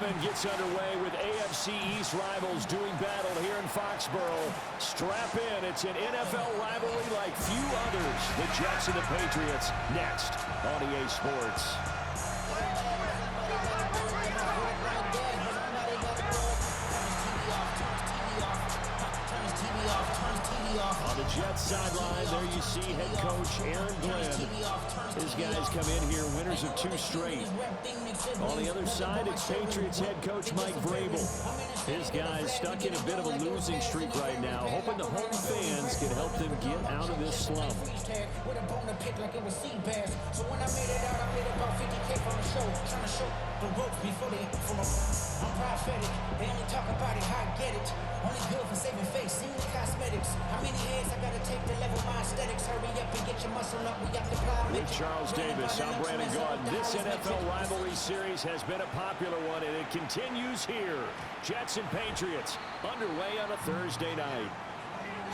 season gets underway with AFC East rivals doing battle here in Foxborough. Strap in. It's an NFL rivalry like few others. The Jets and the Patriots next on EA Sports. On the Jets sideline, there you see head coach Aaron Glenn. His guys come in here winners of 2 straight. On the other side, it's Patriots head coach Mike Vrabel. His guys stuck in a bit of a losing streak right now, hoping the home fans can help them get out of this slump. I'm prophetic. They only talk about it, how I get it. Only good for saving face, seeing the cosmetics. How many heads I gotta take to level my aesthetics? Hurry up and get your muscle up. We got the power. With Charles Davis, I'm Brandon Gaudin. This NFL rivalry series has been a popular one, and it continues here. Jets and Patriots underway on a Thursday night.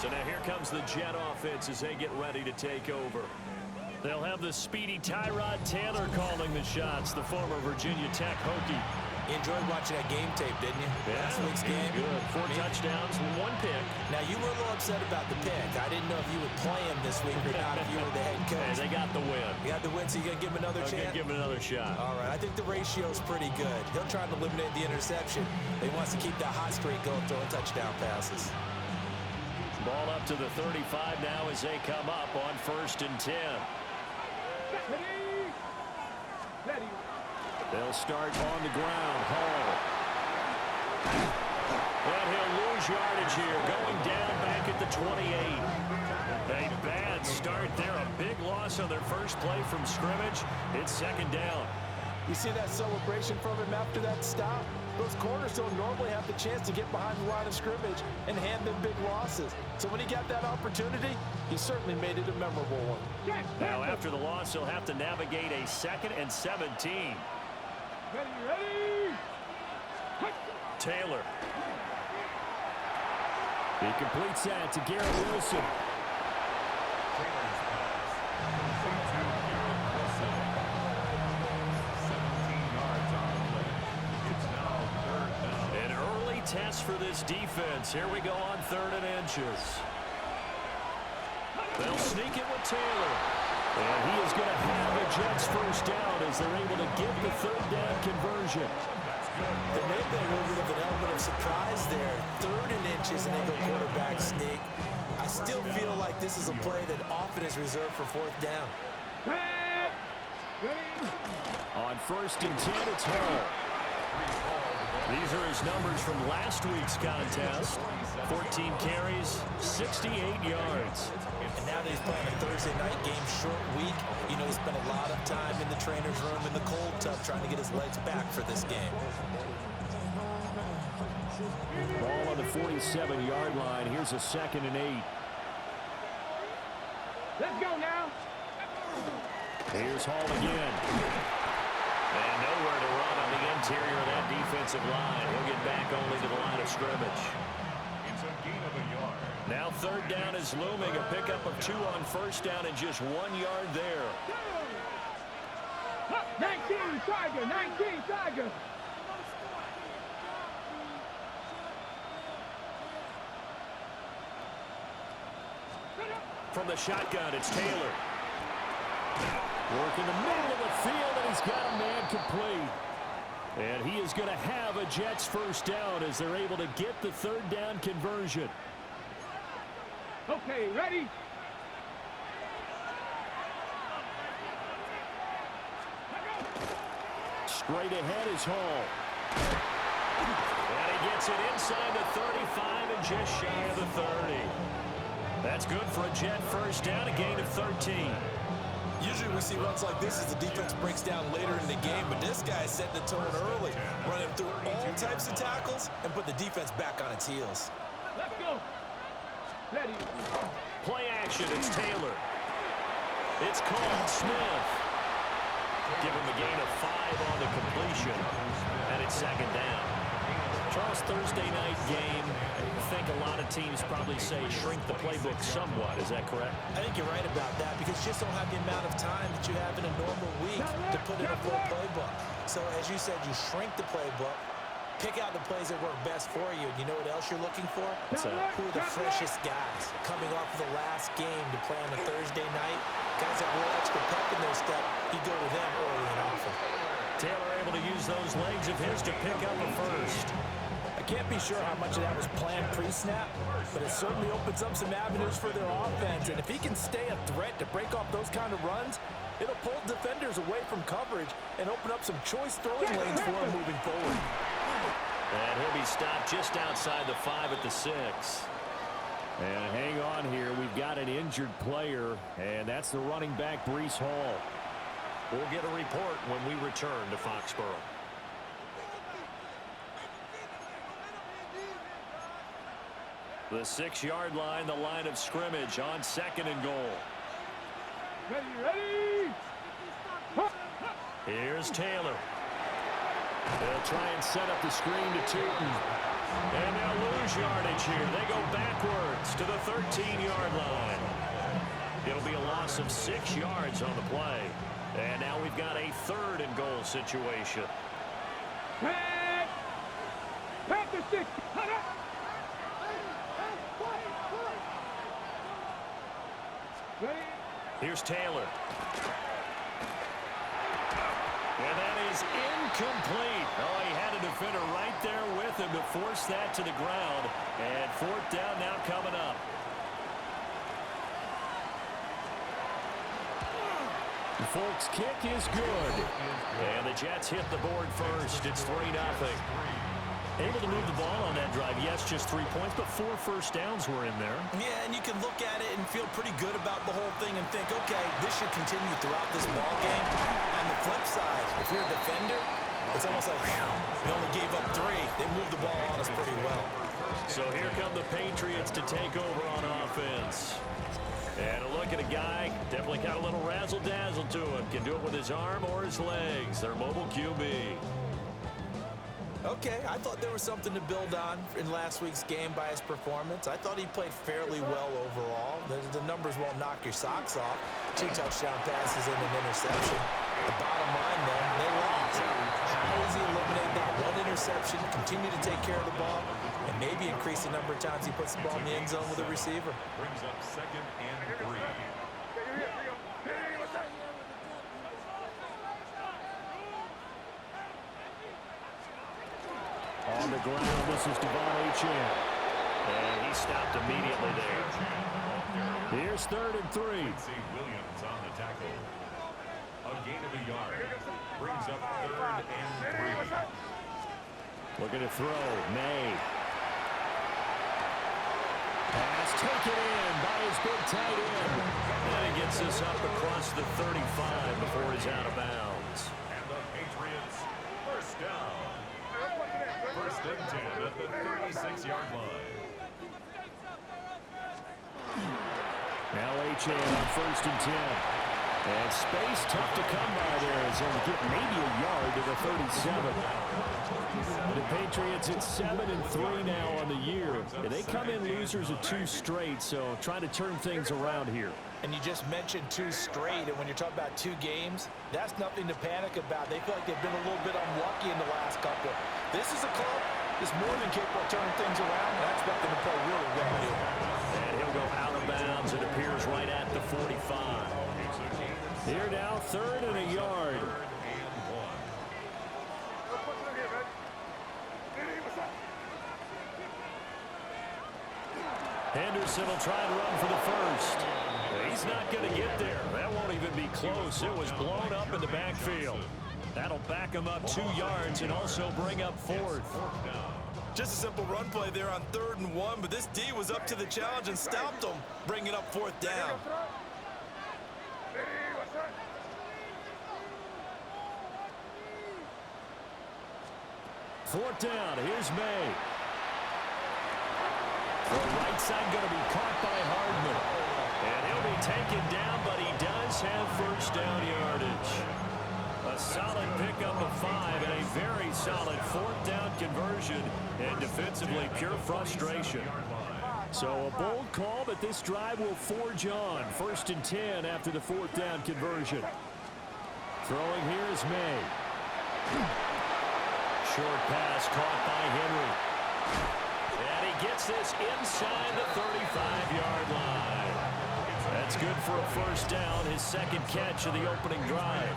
So now here comes the Jet offense as they get ready to take over. They'll have the speedy Tyrod Taylor calling the shots, the former Virginia Tech Hokie. You enjoyed watching that game tape, didn't you? Yeah, last week's game. Good. 4 touchdowns, 1 pick. Now, you were a little upset about the pick. I didn't know if you would play him this week or not if you were the head coach. Hey, they got the win. You got the win, so you're going to give him another chance? Give him another shot. All right. I think the ratio's pretty good. He'll try to eliminate the interception. He wants to keep that hot streak going, throwing touchdown passes. Ball up to the 35 now as they come up on 1st and 10. Ready. They'll start on the ground. Hall. And he'll lose yardage here. Going down back at the 28. A bad start there. A big loss on their first play from scrimmage. It's 2nd down. You see that celebration from him after that stop? Those corners don't normally have the chance to get behind the line of scrimmage and hand them big losses. So when he got that opportunity, he certainly made it a memorable one. Now after the loss, he'll have to navigate a 2nd and 17. Ready. Taylor. He completes that to Garrett Wilson. An early test for this defense. Here we go on 3rd and inches. They'll sneak it with Taylor. And he is going to have the Jets first down as they're able to get the 3rd down conversion. There may have been a little bit of an element of surprise there. 3rd and inches and they go quarterback sneak. I still feel like this is a play that often is reserved for 4th down. On 1st and 10, it's Hall. These are his numbers from last week's contest. 14 carries, 68 yards. And now that he's playing a Thursday night game, short week, you know, he spent a lot of time in the trainer's room in the cold tub trying to get his legs back for this game. Ball on the 47-yard line. Here's a 2nd and 8. Let's go now. Here's Hall again. And nowhere to run on the interior of that defensive line. He'll get back only to the line of scrimmage. It's a gain of a yard. Now 3rd down is looming. A pickup of 2 on 1st down and just 1 yard there. 19 Tiger, 19 Tiger. From the shotgun, it's Taylor. Work in the middle of the field, and he's got a man complete. And he is going to have a Jets first down as they're able to get the 3rd down conversion. Okay, ready? Straight ahead is Hall. And he gets it inside the 35 and just shy of the 30. That's good for a Jet first down, a gain of 13. Usually we see runs like this as the defense breaks down later in the game, but this guy is setting the tone early, running through all types of tackles and put the defense back on its heels. Let's go. Ready. Play action, it's Taylor. It's called Smith. Give him a gain of 5 on the completion, and it's 2nd down. Charles, Thursday night game, I think a lot of teams probably say shrink the playbook somewhat. Is that correct? I think you're right about that because you just don't have the amount of time that you have in a normal week to put in a full playbook. So as you said, you shrink the playbook, Pick out the plays that work best for you. And you know what else you're looking for? Who are the freshest guys coming off of the last game to play on a Thursday night? Guys that real extra pep in their step, you go with them early and often. Taylor able to use those legs of his to pick up a first. I can't be sure how much of that was planned pre-snap, but it certainly opens up some avenues for their offense. And if he can stay a threat to break off those kind of runs, it'll pull defenders away from coverage and open up some choice throwing lanes for him moving forward. And he'll be stopped just outside the 5 at the 6. And hang on here. We've got an injured player, and that's the running back, Breece Hall. We'll get a report when we return to Foxborough. The 6-yard line, the line of scrimmage on 2nd and goal. Ready. Here's Taylor. They'll try and set up the screen to Tootin. And they'll lose yardage here. They go backwards to the 13-yard line. It'll be a loss of 6 yards on the play. And now we've got a 3rd and goal situation. Pat the 6. Here's Taylor. And that is incomplete. Oh, he had a defender right there with him to force that to the ground. And 4th down now coming up. The Folks kick is good. And the Jets hit the board first. It's 3-0. Able to move the ball on that drive. Yes, just 3 points, but 4 first downs were in there. Yeah, and you can look at it and feel pretty good about the whole thing and think, okay, this should continue throughout this ball game. On the flip side, if you're a defender, it's almost like, we only gave up 3. They moved the ball on us pretty well. So here come the Patriots to take over on offense. And a look at a guy, definitely got a little razzle-dazzle to him. Can do it with his arm or his legs. Their mobile QB. Okay, I thought there was something to build on in last week's game by his performance. I thought he played fairly well overall. The numbers won't knock your socks off. 2 touchdown passes and an interception. The bottom line, then, they lost. How does he eliminate that 1 interception, continue to take care of the ball, and maybe increase the number of times he puts the ball in the end zone with a receiver? Brings up 2nd and 3. On the ground, this is Devon Achane. And he stopped immediately there. Here's 3rd and 3. Williams on the tackle. A gain of a yard. Brings up 3rd and 3. Looking to throw. May. Pass taken in by his big tight end. And he gets this up across the 35 before he's out of bounds. And the Patriots, first down. 1st and 10 at the 36-yard line. Now Achane on 1st and 10. And space tough to come by there as they'll get maybe a yard to the 37. The Patriots at 7-3 now on the year. And they come in losers of 2 straight, so trying to turn things around here. And you just mentioned 2 straight, and when you're talking about 2 games, that's nothing to panic about. They feel like they've been a little bit unlucky in the last couple. This is a club that's more than capable of turning things around, and I expect them to play really well here. And he'll go out of bounds. It appears right at the 45. Here now, 3rd and a yard. Henderson will try and run for the first. He's not going to get there. That won't even be close. It was blown up in the backfield. That'll back him up 2 yards and also bring up 4th. Just a simple run play there on 3rd and 1, but this D was up to the challenge and stopped him, bringing up 4th down. Fourth down. Here's May. The right side going to be caught by Hardman. And he'll be taken down, but he does have first down yardage. A solid pickup of 5 and a very solid 4th down conversion. And defensively, pure frustration. So a bold call, but this drive will forge on. 1st and 10 after the 4th down conversion. Throwing here is May. short pass caught by Henry. And he gets this inside the 35-yard line. That's good for a first down, his second catch of the opening drive.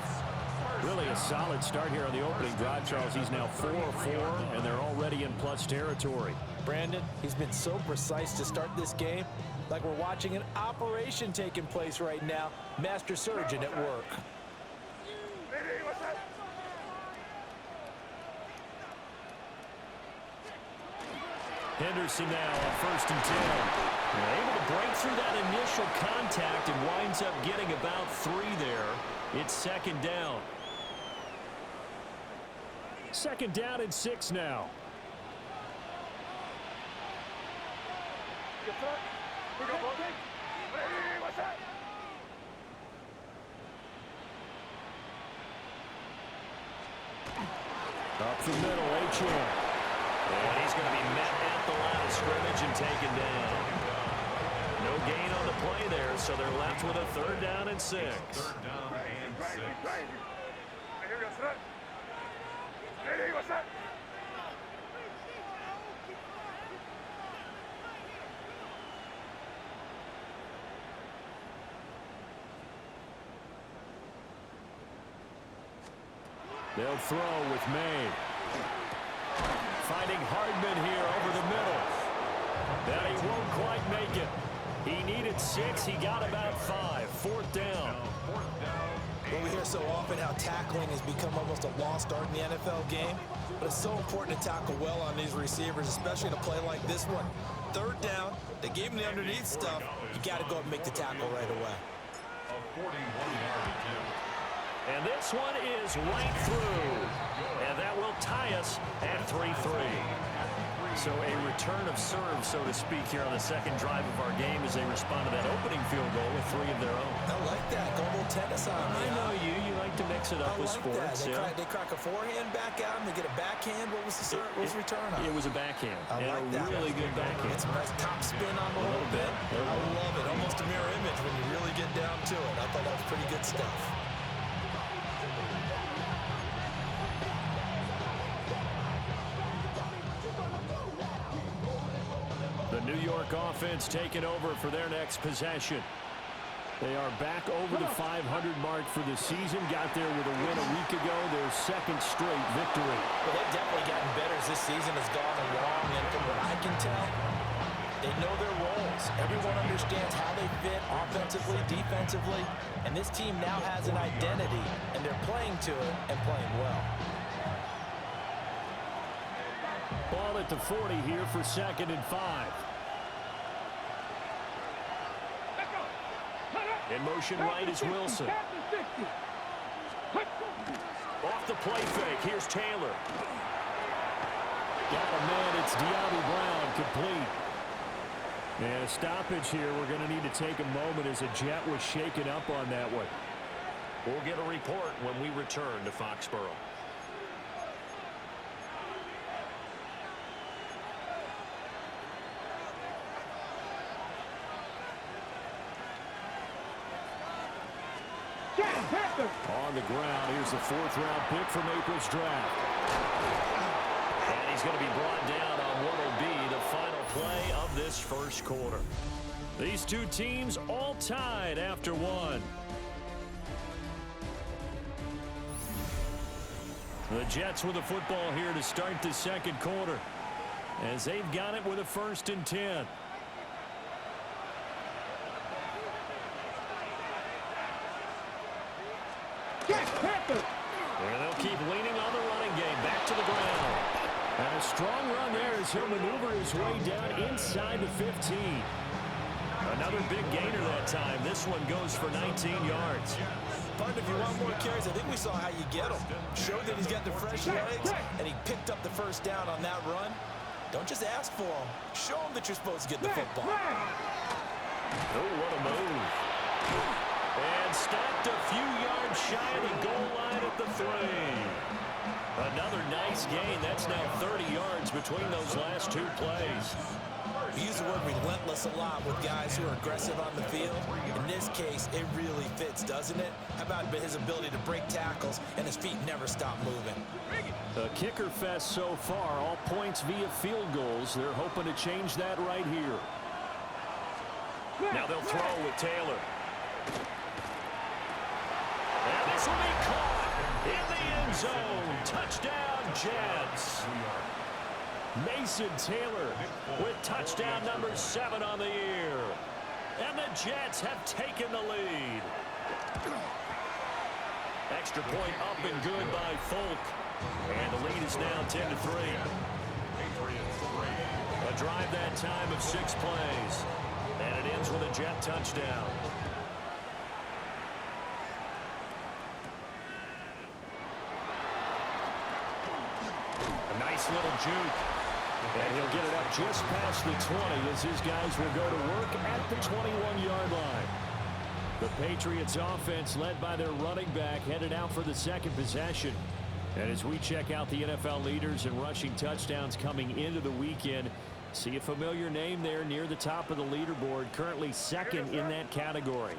Really a solid start here on the opening drive, Charles. He's now 4 of 4, and they're already in plus territory. Brandon, he's been so precise to start this game, like we're watching an operation taking place right now. Master surgeon at work. Henderson now on 1st and 10. They're able to break through that initial contact and winds up getting about 3 there. It's 2nd down. 2nd down and 6 now. Up the middle, H.M. And he's going to be met at the line of scrimmage and taken down. No gain on the play there, so they're left with a 3rd down and 6. 3rd down and 6. They'll throw with May. Finding Hardman here over the middle. Now he won't quite make it. He needed 6. He got about 5. 4th down. Well, we hear so often how tackling has become almost a lost art in the NFL game, but it's so important to tackle well on these receivers, especially in a play like this one. 3rd down, they gave him the underneath stuff. You got to go and make the tackle right away. A 41-yard attempt. And this one is right through. And that will tie us at 3-3. So a return of serve, so to speak, here on the 2nd drive of our game as they respond to that opening field goal with 3 of their own. I like that. Go a little tennis on me. I know you. You like to mix it up with like sports. That. They crack a forehand back out, and they get a backhand. What was the return on? It was a backhand. I like a that. really good backhand. Get some nice top spin on the whole bit. I love it. Almost a mirror image when you really get down to it. I thought that was pretty good stuff. The New York offense taking over for their next possession. They are back over the 500 mark for the season. Got there with a win a week ago, their 2nd straight victory. Well, they've definitely gotten better as this season has gone along, and from what I can tell, they know their roles. Everyone understands how they fit offensively, defensively, and this team now has an identity, and they're playing to it and playing well. Ball at the 40 here for 2nd and 5. In motion right is Wilson. Off the play fake, here's Taylor. Got a man, it's De'Ami Brown, complete. And a stoppage here. We're going to need to take a moment as a jet was shaken up on that one. We'll get a report when we return to Foxborough. On the ground, here's the 4th-round pick from April's draft. And he's going to be brought down on what will be the final play of this 1st quarter. These two teams all tied after 1. The Jets with the football here to start the 2nd quarter, as they've got it with a 1st and 10. And they'll keep leaning on the running game. Back to the ground. And a strong run there as he'll maneuver his way down inside the 15. Another big gainer that time. This one goes for 19 yards. Partner, if you want more carries, I think we saw how you get them. Showed that he's got the fresh legs, and he picked up the 1st down on that run. Don't just ask for them. Show them that you're supposed to get the football. Oh, what a move. And stopped a few yards shy of the goal line at the 3. Another nice gain. That's now 30 yards between those last two plays. We use the word relentless a lot with guys who are aggressive on the field. In this case, it really fits, doesn't it? How about his ability to break tackles and his feet never stop moving? A kicker fest so far, all points via field goals. They're hoping to change that right here. Now they'll throw with Taylor. And this will be caught in the end zone. Touchdown, Jets. Mason Taylor with touchdown number 7 on the year. And the Jets have taken the lead. Extra point up and good by Folk. And the lead is now 10-3. A drive that time of 6 plays. And it ends with a Jet touchdown. A nice little juke. And he'll get it up just past the 20 as his guys will go to work at the 21-yard line. The Patriots offense led by their running back headed out for the second possession. And as we check out the NFL leaders in rushing touchdowns coming into the weekend, see a familiar name there near the top of the leaderboard, currently second in that category.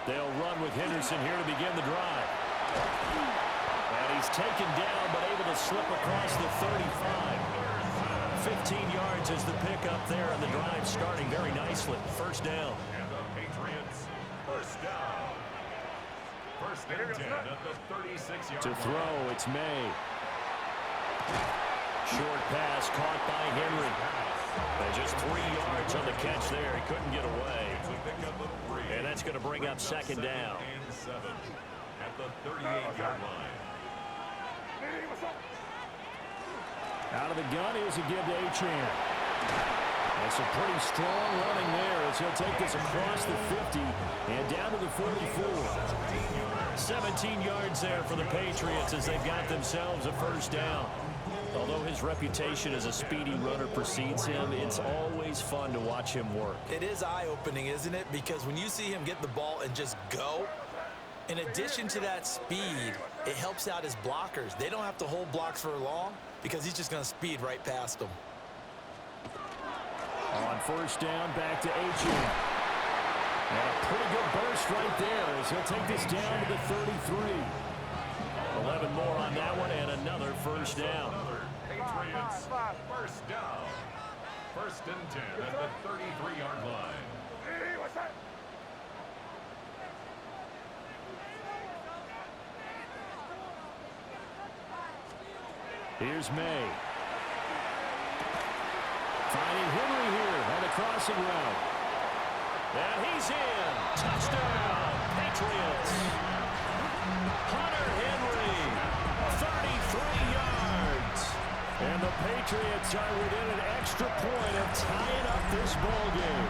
They'll run with Henderson here to begin the drive. And he's taken down but able to slip across the 35. 15 yards is the pickup there, and the drive starting very nicely. First down. And the Patriots, first down. First and 10 at the 36-yard To line. throw, it's May. Short pass caught by Henry. And just 3 yards on the catch there. He couldn't get away. And that's going to bring up second down. And 7 at the 38-yard line. Out of the gun is a give to Achane. That's a pretty strong running there as he'll take this across the 50 and down to the 44. 17 yards there for the Patriots as they've got themselves a first down. Although his reputation as a speedy runner precedes him, it's always fun to watch him work. It is eye-opening, isn't it? Because when you see him get the ball and just go, in addition to that speed, it helps out his blockers. They don't have to hold blocks for long because he's just going to speed right past them. On first down, back to Achane. And a pretty good burst right there as he'll take this down to the 33. 11 more on that one and another first down. Patriots, first down. First and 10 at the 33-yard line. Here's May. Finding Henry here on the crossing route. And he's in. Touchdown, Patriots. Hunter Henry, 33 yards. And the Patriots are within an extra point of tying up this ball game.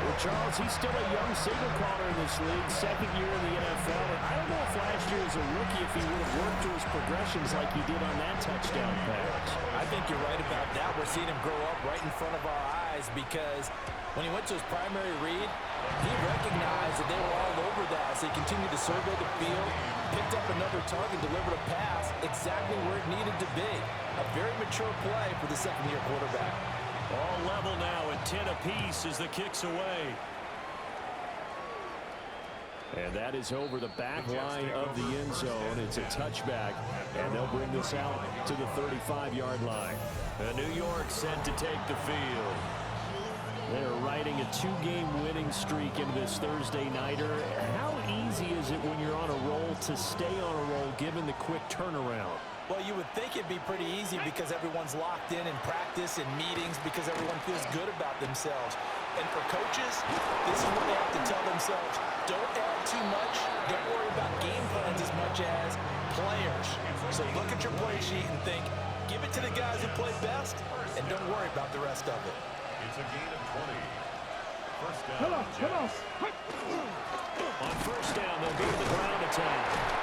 Well, Charles, he's still a young signal caller in this league, second year in the NFL. And I don't know if last year as a rookie if he would have worked through his progressions like he did on that touchdown pass. I think you're right about that. We're seeing him grow up right in front of our eyes because when he went to his primary read, he recognized that they were all over that. So he continued to survey the field, picked up another target, delivered a pass exactly where it needed to be. A very mature play for the second-year quarterback. All level now at 10 apiece as the kick's away. And that is over the back line of the end zone. It's a touchback, and they'll bring this out to the 35-yard line. New York set to take the field. They're riding a 2-game winning streak into this Thursday nighter. How easy is it when you're on a roll to stay on a roll given the quick turnaround? Well, you would think it'd be pretty easy because everyone's locked in practice and meetings because everyone feels good about themselves. And for coaches, this is what they have to tell themselves. Don't add too much. Don't worry about game plans as much as players. So look at your play sheet and think, give it to the guys who play best, and don't worry about the rest of it. It's a gain of 20. First down. Come on, come on. On first down, they'll go to the ground attack.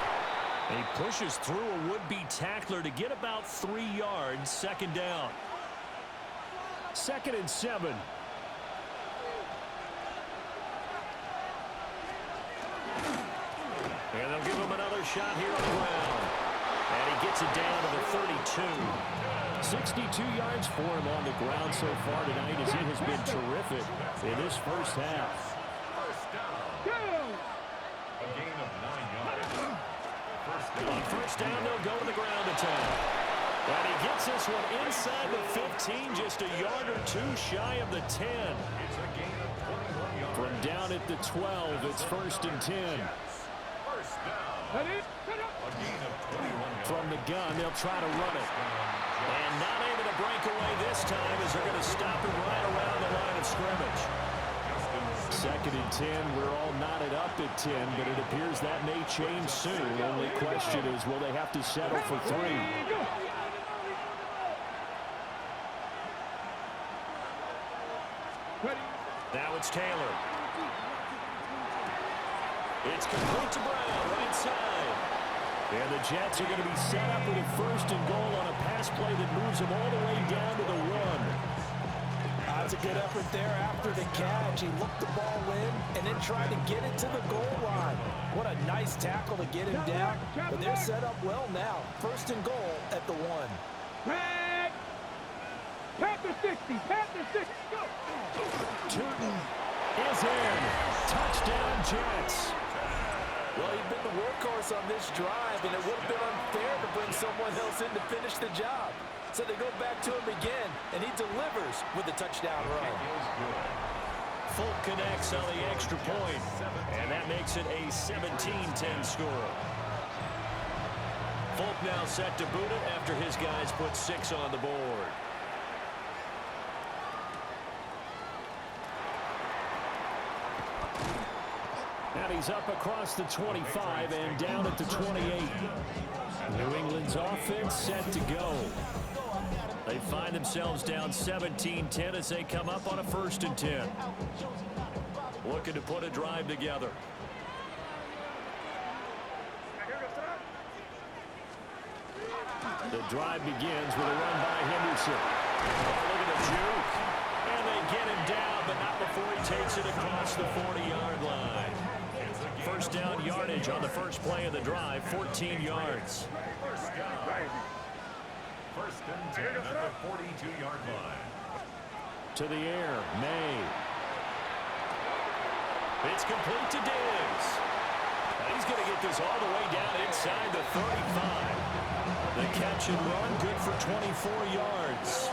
And he pushes through a would-be tackler to get about 3 yards. Second down. 2nd and 7. And they'll give him another shot here on the ground. And he gets it down to the 32. 62 yards for him on the ground so far tonight as he has been terrific in this first half. A gain of 9 yards. On first down, they'll go to the ground attack. And he gets this one inside the 15, just a yard or two shy of the 10. It's a gain of 21 yards. From down at the 12, it's first and 10. First down. A gain of 21 yards. From the gun, they'll try to run it. And not able to break away this time as they're going to stop him right around the line of scrimmage. Second and 10, we're all knotted up at 10, but it appears that may change soon. Only question is, will they have to settle for 3? Now it's Taylor. It's complete to Brown, right side. And the Jets are going to be set up with a first and goal on a pass play that moves them all the way down to the 1. That's a good effort there after the catch. He looked the ball in and then tried to get it to the goal line. What a nice tackle to get him down. But they're set up well now. First and goal at the 1. Panther 60, Panther 60, go! Turton is in. Touchdown, Jets. Well, he'd been the workhorse on this drive, and it would have been unfair to bring someone else in to finish the job. So they go back to him again, and he delivers with a touchdown run. Folk connects on the extra point, and that makes it a 17-10 score. Folk now set to boot it after his guys put 6 on the board. And he's up across the 25 and down at the 28. New England's offense set to go. They find themselves down 17-10 as they come up on a first and 10. Looking to put a drive together. The drive begins with a run by Henderson. Oh, look at the juke. And they get him down, but not before he takes it across the 40-yard line. First down yardage on the first play of the drive, 14 yards. First and 10 at the 42-yard line. To the air, May. It's complete to Diggs. He's going to get this all the way down inside the 35. The catch and run, good for 24 yards.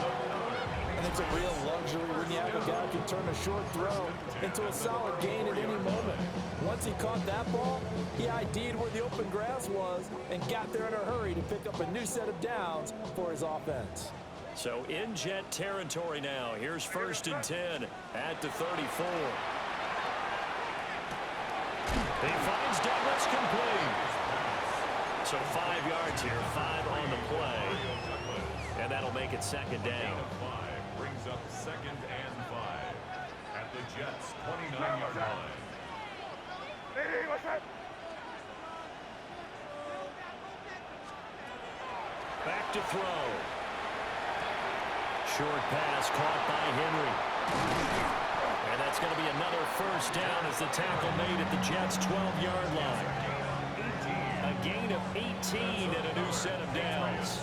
And it's a real luxury when you have a guy who can turn a short throw into a solid gain at any moment. Once he caught that ball, he ID'd where the open grass was and got there in a hurry to pick up a new set of downs for his offense. So in Jet territory now. Here's first and 10 at the 34. He finds Douglas complete. So 5 yards here, 5 on the play. And that'll make it second down. Brings up second and 5 at the Jets' 29-yard line. Back to throw. Short pass caught by Henry. And that's going to be another first down as the tackle made at the Jets' 12-yard line. A gain of 18 and a new set of downs.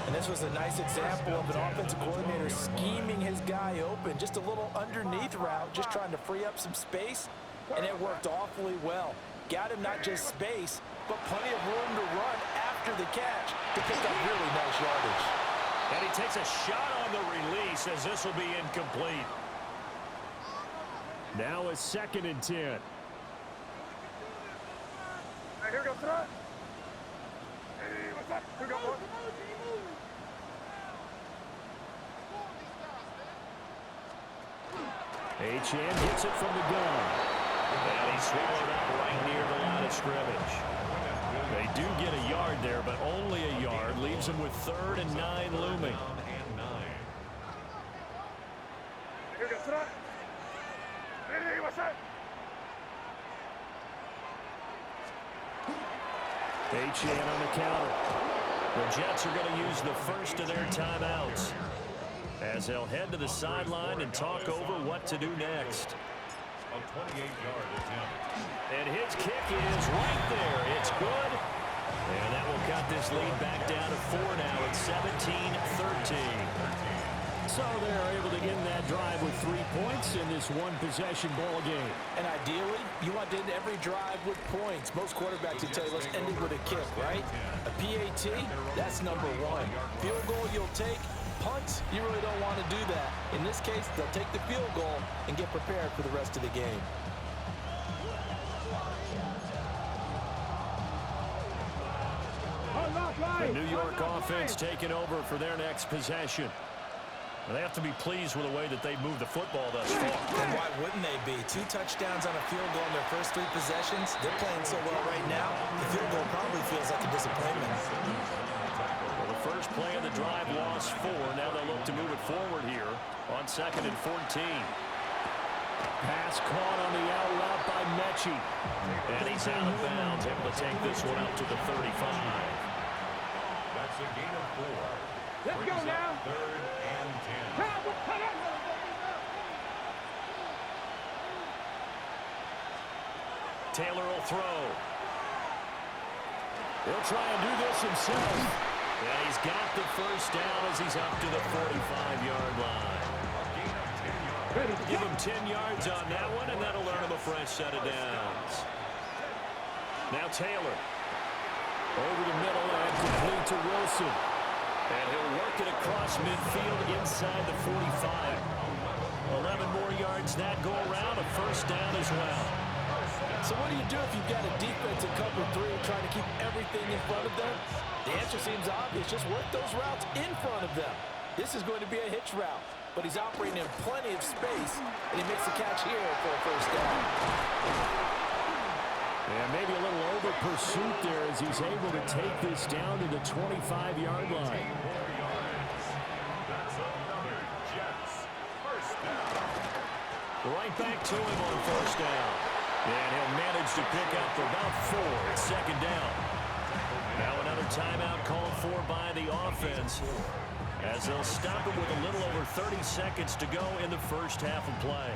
And this was a nice example of an offensive coordinator scheming his guy open. Just a little underneath route, just trying to free up some space. And it worked awfully well. Got him not just space, but plenty of room to run after the catch to pick up really nice yardage. And he takes a shot on the release as this will be incomplete. Now a second and 10. Here goes throw. Hey, what's up? Here goes one. Achane gets it from the gun. And he swallowed up right near the line of scrimmage. They do get a yard there, but only a yard. Leaves them with 3rd and 9 looming. Here goes throw. Hey, what's up? Achane on the counter. The Jets are going to use the first of their timeouts as they'll head to the sideline and talk over what to do next. A 28-yard attempt. And his kick is right there. It's good. And that will cut this lead back down to 4 now. It's 17-13. So they're able to end that drive with 3 points in this one-possession ball game. And ideally, you want to end every drive with points. Most quarterbacks will tell you, let's end it with a kick, right? A PAT, that's number one. Field goal you'll take. Punts, you really don't want to do that. In this case, they'll take the field goal and get prepared for the rest of the game. The New York offense taking over for their next possession. They have to be pleased with the way that they moved the football thus far. And why wouldn't they be? 2 touchdowns on a field goal in their first 3 possessions. They're playing so well right now, the field goal probably feels like a disappointment. Well, the first play of the drive lost 4. Now they'll look to move it forward here on 2nd and 14. Pass caught on the out route by Mechie. And he's out of bounds, able to take this one out to the 35. That's a gain of 4. Let's go now. 3rd and 10. Taylor will throw. He'll try and do this himself. And he's got the first down as he's up to the 45-yard line. Give him 10 yards on that one, and that'll earn him a fresh set of downs. Now Taylor. Over the middle and complete to Wilson. And he'll work it across midfield inside the 45. 11 more yards that go around, a first down as well. So what do you do if you've got a defense in cover 3 trying to keep everything in front of them? The answer seems obvious. Just work those routes in front of them. This is going to be a hitch route, but he's operating in plenty of space, and he makes the catch here for a first down. And maybe a little over pursuit there as he's able to take this down to the 25-yard line. That's another Jets first down. Right back to him on first down. And he'll manage to pick up about 4 at 2nd down. Now another timeout called for by the offense as they'll stop it with a little over 30 seconds to go in the first half of play.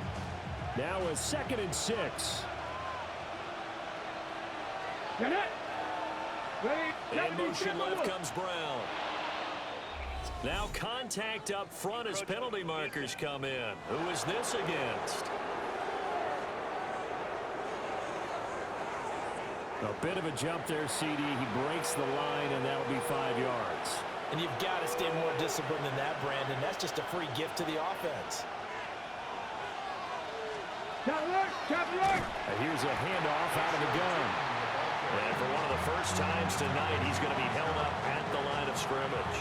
Now a 2nd and 6. Get it. Ready. In motion left comes Brown. Now contact up front as penalty markers come in. Who is this against? A bit of a jump there, CD. He breaks the line, and that'll be 5 yards. And you've got to stay more disciplined than that, Brandon. That's just a free gift to the offense. Here's a handoff out of the gun. And for one of the first times tonight, he's going to be held up at the line of scrimmage.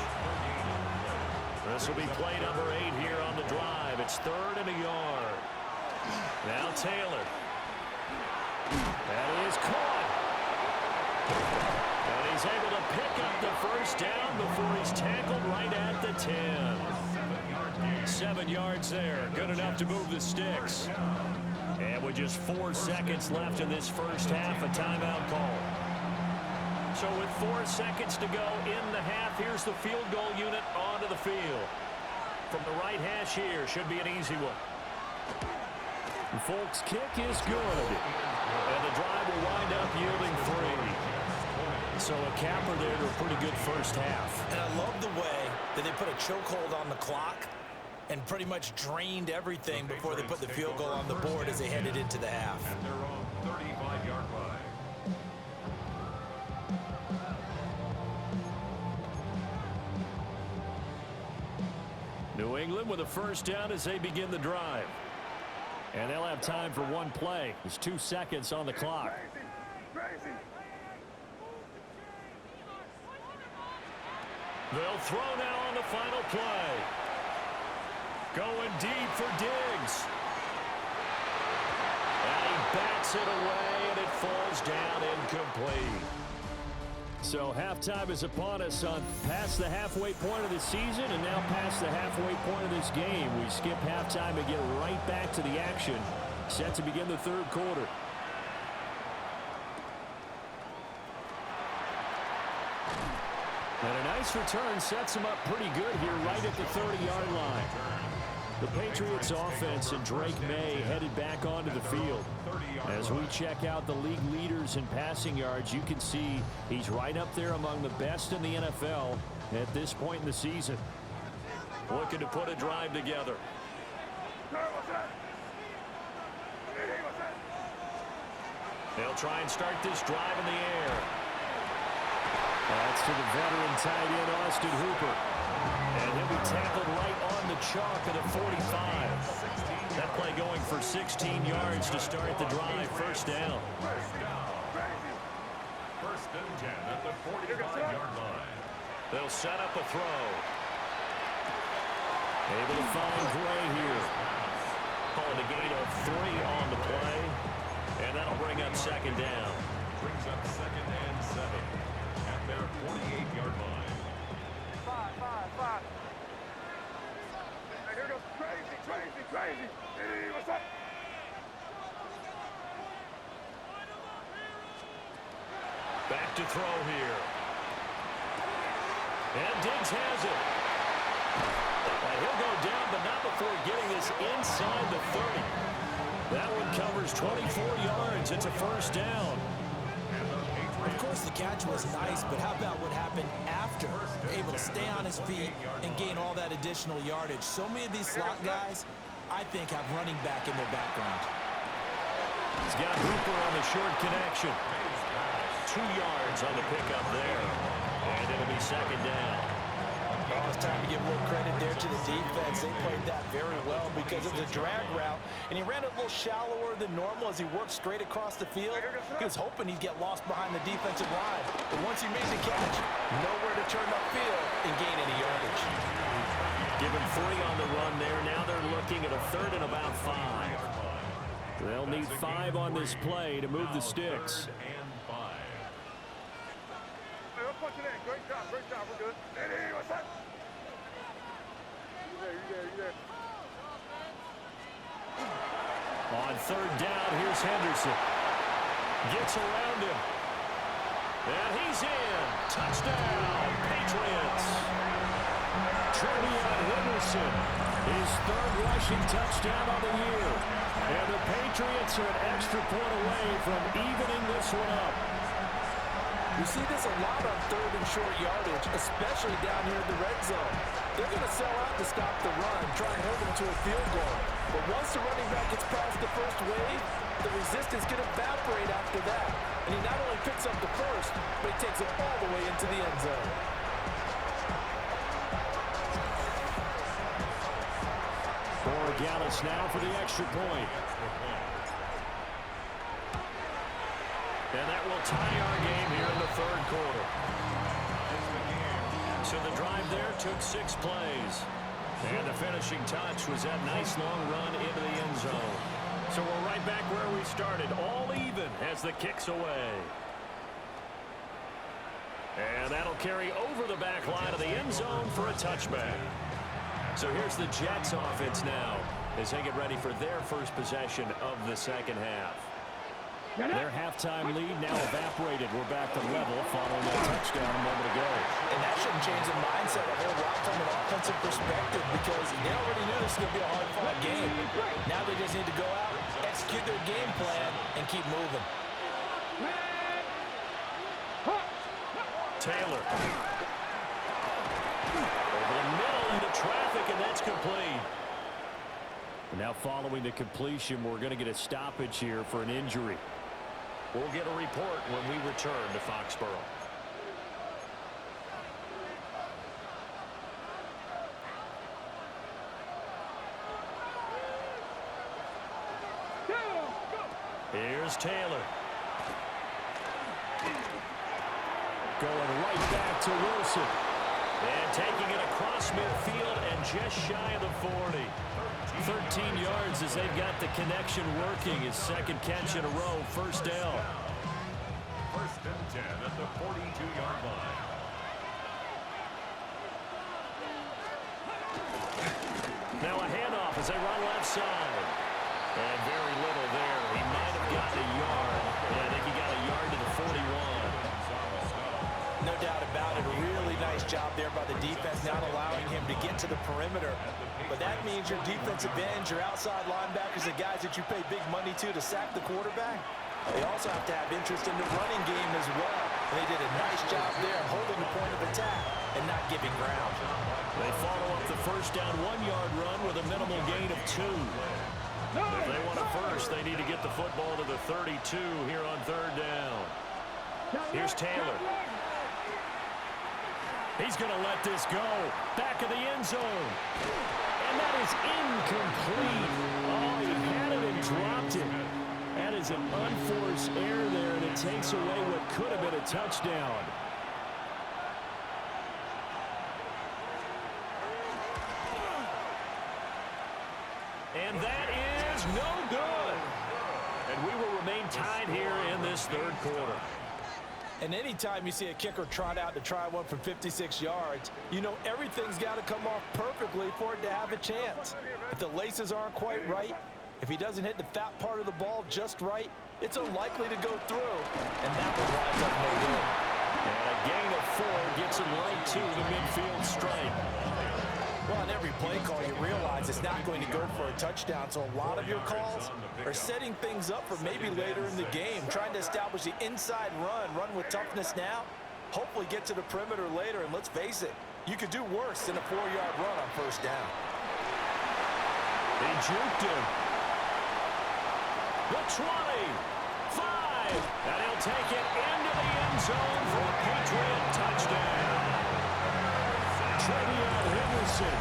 This will be play number 8 here on the drive. It's 3rd and a yard. Now Taylor. That is caught. And he's able to pick up the first down before he's tackled right at the 10. 7 yards there. Good enough to move the sticks. And with just 4 seconds left in this first half, a timeout call. So with 4 seconds to go in the half, here's the field goal unit onto the field. From the right hash here, should be an easy one. Folks' kick is good. And the drive will wind up yielding 3. So a capper there to a pretty good first half. And I love the way that they put a chokehold on the clock and pretty much drained everything before they put the field goal on the board as they headed into the half. At their own 35-yard line. New England with a first down as they begin the drive. And they'll have time for one play. There's 2 seconds on the clock. They'll throw now on the final play. Going deep for Diggs. And he bats it away, and it falls down incomplete. So halftime is upon us on past the halfway point of the season and now past the halfway point of this game. We skip halftime and get right back to the action. Set to begin the 3rd quarter. And a nice return sets him up pretty good here right at the 30-yard line. The Patriots offense and Drake May headed back onto the field. As we check out the league leaders in passing yards, you can see he's right up there among the best in the NFL at this point in the season. Looking to put a drive together. They'll try and start this drive in the air. That's to the veteran tight end, Austin Hooper. And he'll be tackled right on the chalk at the 45. That play going for 16 yards to start the drive. First down. First and 10 at the 45-yard line. They'll set up a throw. Able to find Gray here. Calling a gain of 3 on the play. And that'll bring up second down. Brings up second and 7 at their 48-yard line. 5. Hey, here goes crazy. Hey, what's up? Back to throw here. And Diggs has it. And he'll go down, but not before getting this inside the 30. That one covers 24 yards. It's a first down. Of course, the catch was nice, but how about what happened after? Able to stay on his feet and gain all that additional yardage. So many of these slot guys, I think, have running back in their background. He's got Hooper on the short connection. 2 yards on the pickup there. And it'll be second down. Oh, it's time to give a little credit there to the defense. They played that very well because it was a drag route, and he ran it a little shallower than normal as he worked straight across the field. He was hoping he'd get lost behind the defensive line, but once he made the catch, nowhere to turn upfield and gain any yardage. Give him 3 on the run there. Now they're looking at a third and about 5. They'll need 5 on this play to move the sticks. Hey, let's punch it in. Great job. We're good. Hey, what's up? You there. On third down, here's Henderson. Gets around him. And he's in. Touchdown, Patriots. Trevion Henderson, his 3rd rushing touchdown of the year. And the Patriots are an extra point away from evening this one up. We see this a lot on 3rd and short yardage, especially down here in the red zone. They're going to sell out to stop the run, try and hold them to a field goal. But once the running back gets past the first wave, the resistance can evaporate after that. And he not only picks up the first, but he takes it all the way into the end zone. Gallis now for the extra point. And that will tie our game here in the 3rd quarter. So the drive there took 6 plays. And the finishing touch was that nice long run into the end zone. So we're right back where we started, all even as the kick's away. And that'll carry over the back line of the end zone for a touchback. So here's the Jets offense now as they get ready for their first possession of the second half. Their halftime lead now evaporated. We're back to level following that touchdown a moment ago. And that shouldn't change the mindset a whole lot from an offensive perspective because they already knew this was going to be a hard-fought game. Now they just need to go out, execute their game plan, and keep moving. Taylor. Over the middle into traffic, and that's complete. Now following the completion, we're going to get a stoppage here for an injury. We'll get a report when we return to Foxborough. Here's Taylor. Going right back to Wilson. And taking it across midfield and just shy of the 40. 13 yards as they've got the connection working. His 2nd catch in a row. First down. First and 10 at the 42-yard line. Now a handoff as they run left side. And very little there. He might have gotten a yard. Yeah, I think he got a yard to the 41. No doubt about it. A really nice job there by the defense, not allowing him to get to the perimeter. But that means your defensive ends, your outside linebackers, the guys that you pay big money to sack the quarterback, they also have to have interest in the running game as well. And they did a nice job there holding the point of attack and not giving ground. They follow up the first down 1-yard run with a minimal gain of 2. If they want a first, they need to get the football to the 32 here on third down. Here's Taylor. He's going to let this go. Back of the end zone. And that is incomplete. Oh, he had it and dropped it. That is an unforced error there, and it takes away what could have been a touchdown. And that is no good. And we will remain tied here in this third quarter. And anytime you see a kicker trot out to try one from 56 yards, you know everything's got to come off perfectly for it to have a chance. If the laces aren't quite right, if he doesn't hit the fat part of the ball just right, it's unlikely to go through. And that one winds up no good. And a gain of 4 gets him right to the midfield stripe. Well, on every play call, you realize it's not going to go for a touchdown, so a lot of your calls are setting things up for maybe later in the game, trying to establish the inside run with toughness now, hopefully get to the perimeter later, and let's face it, you could do worse than a 4-yard run on first down. They juked him. The 20, 5, and he'll take it into the end zone for a Patriot touchdown. Travion Henderson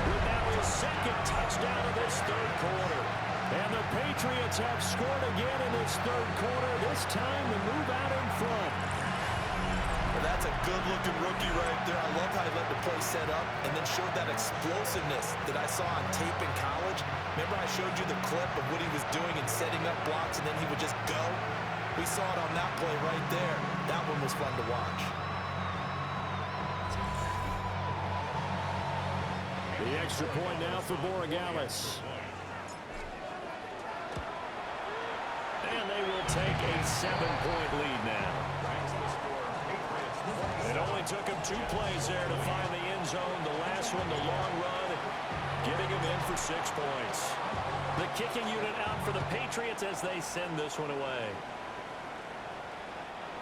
with now his second touchdown of this third quarter. And the Patriots have scored again in this third quarter, this time to move out in front. Well, that's a good-looking rookie right there. I love how he let the play set up and then showed that explosiveness that I saw on tape in college. Remember I showed you the clip of what he was doing and setting up blocks, and then he would just go? We saw it on that play right there. That one was fun to watch. The extra point now for Borregales. And they will take a 7-point lead now. It only took him 2 plays there to find the end zone. The last one, the long run, getting him in for 6 points. The kicking unit out for the Patriots as they send this one away.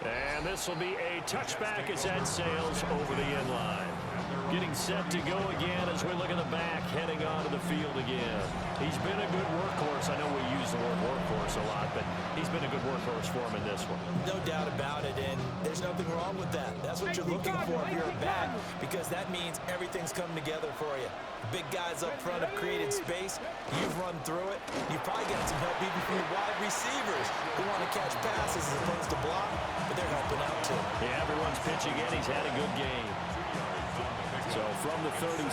And this will be a touchback as that sails over the end line. Getting set to go again as we look at the back, heading onto the field again. He's been a good workhorse. I know we use the word workhorse a lot, but he's been a good workhorse for him in this one. No doubt about it, and there's nothing wrong with that. That's what you're looking for if you're a back, because that means everything's come together for you. Big guys up front have created space. You've run through it. You've probably got some help even from your wide receivers who want to catch passes as opposed to block, but they're helping out too. Yeah, everyone's pitching in. He's had a good game. So from the 37,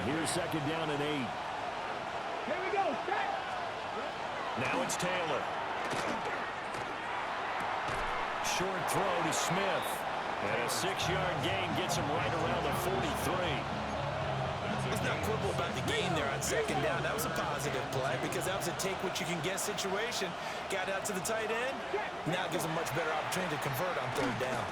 here's second down and 8. Here we go. Set. Now it's Taylor. Short throw to Smith. And a 6-yard gain gets him right around the 43. Let's not quibble about the gain there on second down. That was a positive play because that was a take-what-you-can-get situation. Got out to the tight end. Now gives him much better opportunity to convert on third down.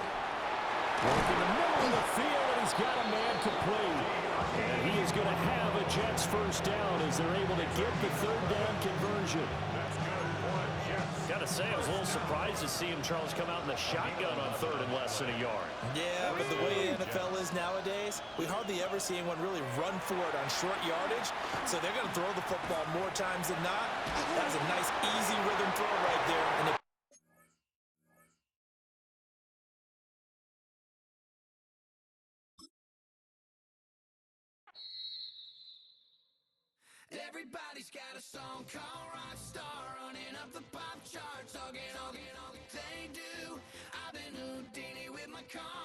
Work in the middle of the field, and he's got a man complete. And he is going to have a Jets first down as they're able to get the third down conversion. Gotta say, I was a little surprised to see him, Charles, come out in the shotgun on third and less than a yard. Yeah, but the way the NFL is nowadays, we hardly ever see anyone really run for it on short yardage. So they're going to throw the football more times than not. That was a nice, easy rhythm throw right there. And Everybody's got a song called Rockstar, running up the pop charts, all they do. I've been Houdini with my car.